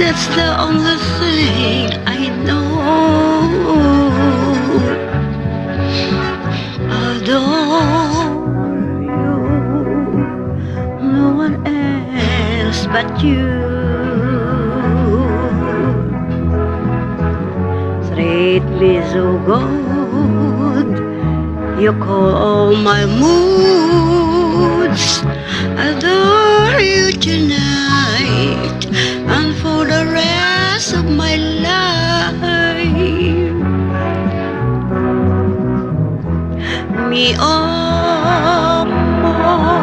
That's the only thing I know. Adore you, no one else but you. Treat me so good, you call all my moods. Adore you tonight and for the rest of my life. Me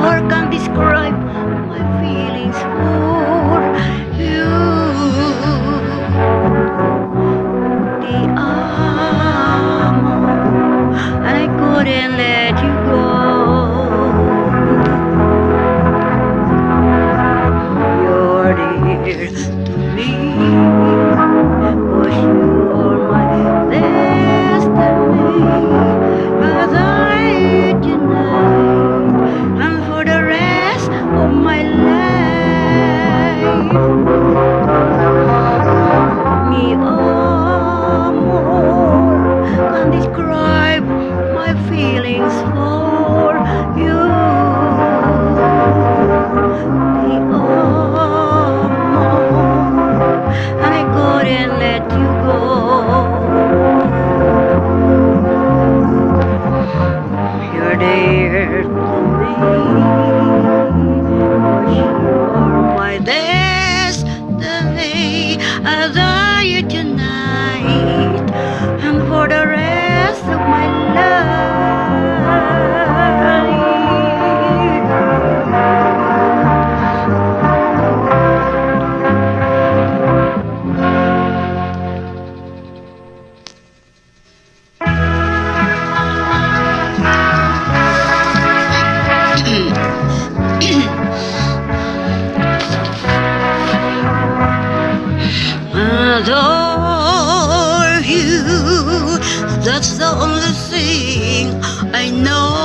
more can describe my feelings for you. The amo, and I couldn't let you go. You're dear to me, 'cause you're my destiny. But I tonight and for the rest of my life. Me more can describe my feelings for you. The more, and I couldn't let you go. You're there to me, 'cause you're my destiny. Adore you tonight and for the rest of my life. Adore you, that's the only thing I know.